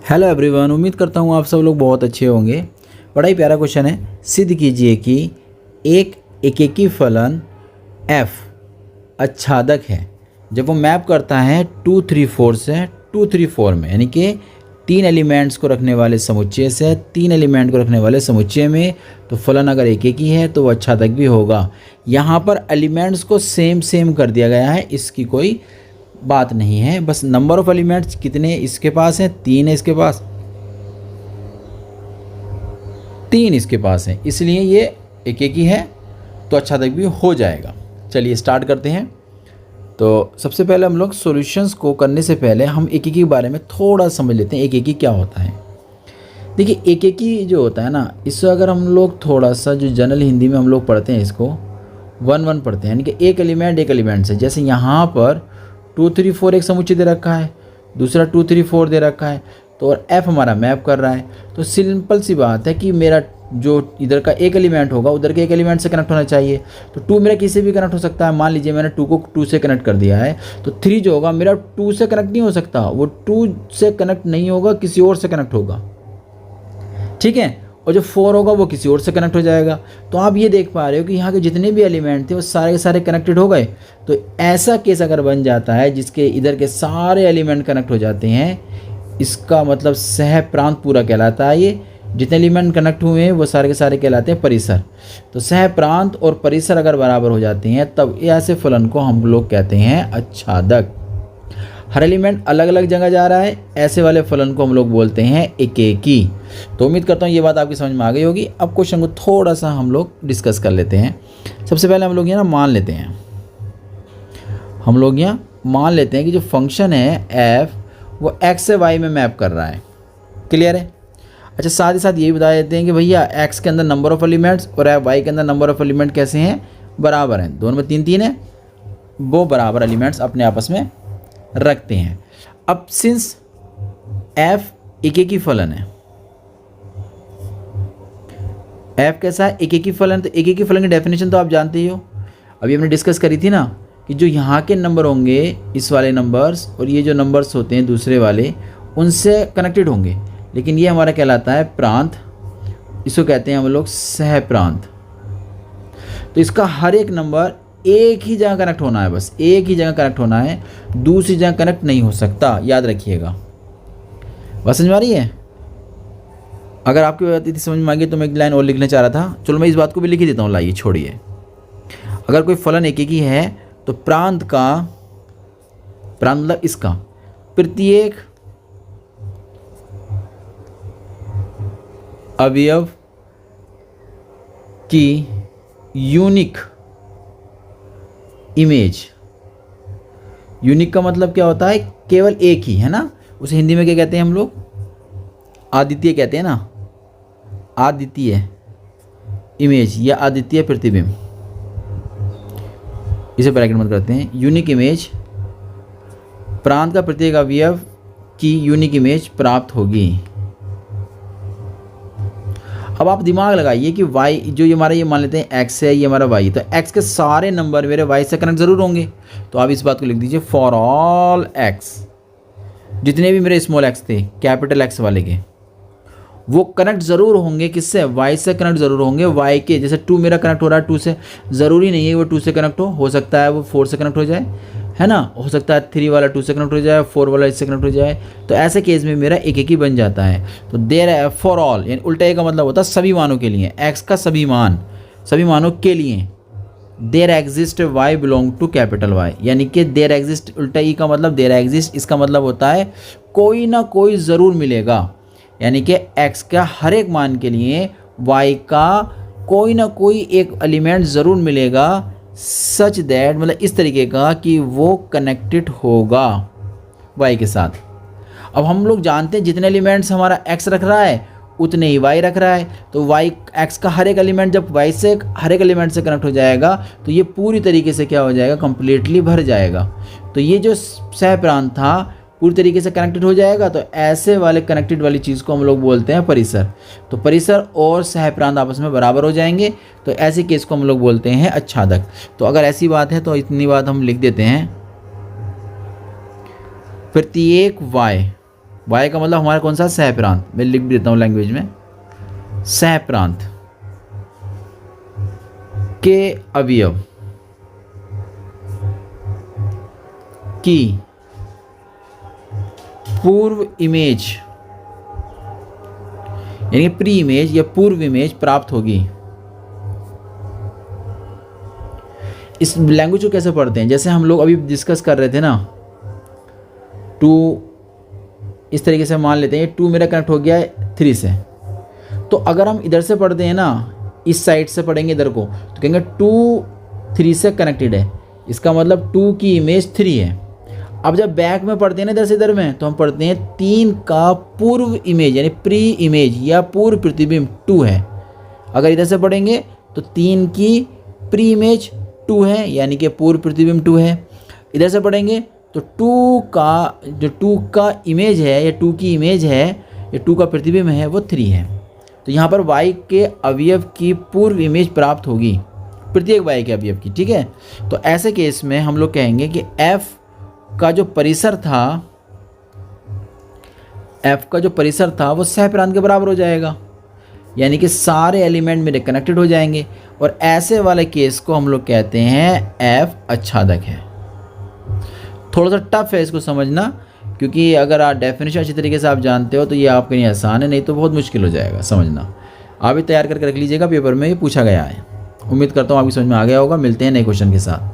Hello everyone, उम्मीद करता हूँ आप सब लोग बहुत अच्छे होंगे। बड़ा ही प्यारा क्वेश्चन है। सिद्ध कीजिए कि एक एकेकी फलन f आच्छादक है जब वो मैप करता है 2 3 4 से 2 3 4 में, यानी कि 3 एलिमेंट्स को रखने वाले समुच्चय से 3 एलिमेंट को रखने वाले समुच्चय में। तो फलन अगर एकेकी है तो वो आच्छादक भी होगा। यहाँ पर एलिमेंट्स को सेम कर दिया गया है, इसकी कोई बात नहीं है। बस नंबर ऑफ एलिमेंट्स कितने इसके पास हैं, 3 है इसके पास, 3 इसके पास है, इसलिए ये एकेकी है तो आच्छादक भी हो जाएगा। चलिए स्टार्ट करते हैं। तो सबसे पहले हम लोग सॉल्यूशंस को करने से पहले हम एकेकी के बारे में थोड़ा समझ लेते हैं। एकेकी क्या होता है? देखिए, एकेकी जो होता है ना, इससे अगर हम लोग थोड़ा सा जो जनरल हिंदी में हम लोग पढ़ते हैं, इसको 1 1 पढ़ते हैं, यानी कि एक एलिमेंट से। जैसे यहाँ पर 2 3 4 एक समुच्चय दे रखा है, दूसरा 2 3 4 दे रखा है, तो और f हमारा मैप कर रहा है। तो सिंपल सी बात है कि मेरा जो इधर का एक एलिमेंट होगा उधर के एक एलिमेंट से कनेक्ट होना चाहिए। तो 2 मेरा किसी भी कनेक्ट हो सकता है। मान लीजिए मैंने 2 को 2 से कनेक्ट कर दिया है, तो 3 जो होगा मेरा 2 से कनेक्ट नहीं हो सकता, वो 2 से कनेक्ट नहीं होगा, किसी और से कनेक्ट होगा, ठीक है। और जो 4 होगा वो किसी और से कनेक्ट हो जाएगा। तो आप ये देख पा रहे हो कि यहाँ के जितने भी एलिमेंट थे वो सारे के सारे कनेक्टेड हो गए। तो ऐसा केस अगर बन जाता है जिसके इधर के सारे एलिमेंट कनेक्ट हो जाते हैं, इसका मतलब सह प्रांत पूरा कहलाता है। ये जितने एलिमेंट कनेक्ट हुए हैं वो सारे के सारे कहलाते हैं परिसर। तो सह प्रांत और परिसर अगर बराबर हो जाते हैं तब ऐसे फलन को हम लोग कहते हैं आच्छादक। हर एलिमेंट अलग अलग जगह जा रहा है, ऐसे वाले फलन को हम लोग बोलते हैं एकेकी। तो उम्मीद करता हूँ ये बात आपकी समझ में आ गई होगी। अब क्वेश्चन को थोड़ा सा हम लोग डिस्कस कर लेते हैं। सबसे पहले हम लोग यहाँ मान लेते हैं, कि जो फंक्शन है f वो x से y में मैप कर रहा है। क्लियर है? अच्छा, साथ ही साथ ये भी बता देते हैं कि भैया x के अंदर नंबर ऑफ एलिमेंट्स और y के अंदर नंबर ऑफ एलिमेंट कैसे हैं, बराबर हैं। दोनों में 3 3 है, वो बराबर एलिमेंट्स अपने आपस में रखते हैं। अब सिंस f एकेकी फलन है, f कैसा है, एकेकी फलन। तो एकेकी फलन की डेफिनेशन तो आप जानते ही हो, अभी हमने डिस्कस करी थी ना, कि जो यहाँ के नंबर होंगे इस वाले नंबर्स और ये जो नंबर्स होते हैं दूसरे वाले, उनसे कनेक्टेड होंगे। लेकिन ये हमारा कहलाता है प्रांत, इसको कहते हैं हम लोग सह प्रांत। तो इसका हर एक नंबर एक ही जगह कनेक्ट होना है, बस एक ही जगह कनेक्ट होना है, दूसरी जगह कनेक्ट नहीं हो सकता, याद रखिएगा। बात समझ में आ रही है? अगर आपकी बात इतनी समझ में आ गई तो मैं एक लाइन और लिखना चाह रहा था, चलो मैं इस बात को भी लिख ही देता हूँ। लाइए छोड़िए, अगर कोई फलन एकेकी है तो प्रांत मतलब इसका प्रत्येक अवयव की यूनिक इमेज। यूनिक का मतलब क्या होता है? केवल एक ही, है ना। उसे हिंदी में क्या कहते हैं हम लोग? अद्वितीय कहते हैं ना, अद्वितीय इमेज या अद्वितीय प्रतिबिंब, इसे ब्रैकेट मत करते हैं। यूनिक इमेज, प्रांत का प्रत्येक अवयव की यूनिक इमेज प्राप्त होगी। अब आप दिमाग लगाइए कि y जो ये हमारा, ये मान लेते हैं x है, ये हमारा y, तो x के सारे नंबर मेरे y से कनेक्ट ज़रूर होंगे। तो आप इस बात को लिख दीजिए, फॉर ऑल x, जितने भी मेरे स्मॉल x थे कैपिटल X वाले के, वो कनेक्ट ज़रूर होंगे। किससे? y से कनेक्ट ज़रूर होंगे। y के जैसे 2 मेरा कनेक्ट हो रहा है 2 से, ज़रूरी नहीं है वो 2 से कनेक्ट हो सकता है वो 4 से कनेक्ट हो जाए, है ना। हो सकता है 3 वाला 2 से कनेक्ट हो जाए, 4 वाला इससे कनेक्ट हो जाए। तो ऐसे केस में मेरा एकेकी बन जाता है। तो देयर फॉर ऑल, यानी उल्टा ए का मतलब होता है सभी मानों के लिए, x का सभी मानों के लिए। There exist y belong to capital Y, यानी कि देयर एग्जिस्ट, उल्टा ई का मतलब देयर एग्जिस्ट, इसका मतलब होता है कोई ना कोई ज़रूर मिलेगा, यानी कि x का हर एक मान के लिए y का कोई ना कोई एक एलिमेंट ज़रूर मिलेगा, सच दैट, मतलब इस तरीके का कि वो कनेक्टेड होगा y के साथ। अब हम लोग जानते हैं जितने एलिमेंट्स हमारा x रख रहा है उतने ही y रख रहा है। तो y x का हर एक एलिमेंट जब y से हर एक एलिमेंट से कनेक्ट हो जाएगा तो ये पूरी तरीके से क्या हो जाएगा, कंप्लीटली भर जाएगा। तो ये जो सह प्रांत था पूरी तरीके से कनेक्टेड हो जाएगा। तो ऐसे वाले कनेक्टेड वाली चीज़ को हम लोग बोलते हैं परिसर। तो परिसर और सह प्रांत आपस में बराबर हो जाएंगे, तो ऐसे केस को हम लोग बोलते हैं आच्छादक। तो अगर ऐसी बात है तो इतनी बात हम लिख देते हैं, प्रत्येक y वाई का मतलब हमारा कौन सा, सह प्रांत। मैं लिख भी देता हूँ लैंग्वेज में, सह प्रांत के अवयव की पूर्व इमेज यानी प्री इमेज या पूर्व इमेज प्राप्त होगी। इस लैंग्वेज को कैसे पढ़ते हैं, जैसे हम लोग अभी डिस्कस कर रहे थे ना, टू इस तरीके से मान लेते हैं, टू मेरा कनेक्ट हो गया है 3 से। तो अगर हम इधर से पढ़ते हैं ना, इस साइड से पढ़ेंगे इधर को, तो कहेंगे 2 3 से कनेक्टेड है, इसका मतलब 2 की इमेज 3 है। अब जब बैक में पढ़ते हैं ना इधर से इधर में, तो हम पढ़ते हैं 3 का पूर्व इमेज यानी प्री इमेज या पूर्व प्रतिबिंब 2 है। अगर इधर से पढ़ेंगे तो 3 की प्री इमेज 2 है यानी कि पूर्व प्रतिबिंब 2 है। इधर से पढ़ेंगे तो 2 का जो 2 का इमेज है या 2 की इमेज है या 2 का प्रतिबिंब है वो 3 है। तो यहाँ पर y के अवयव की पूर्व इमेज प्राप्त होगी, प्रत्येक y के अवयव की, ठीक है। तो ऐसे केस में हम लोग कहेंगे कि f का जो परिसर था वो सह प्रांत के बराबर हो जाएगा, यानी कि सारे एलिमेंट मेरे कनेक्टेड हो जाएंगे। और ऐसे वाले केस को हम लोग कहते हैं f आच्छादक है। थोड़ा सा टफ है इसको समझना, क्योंकि अगर आप डेफिनेशन अच्छी तरीके से आप जानते हो तो ये आपके लिए आसान है, नहीं तो बहुत मुश्किल हो जाएगा समझना। आप भी तैयार करके रख लीजिएगा, पेपर में ये पूछा गया है। उम्मीद करता हूँ आपकी समझ में आ गया होगा। मिलते हैं नए क्वेश्चन के साथ।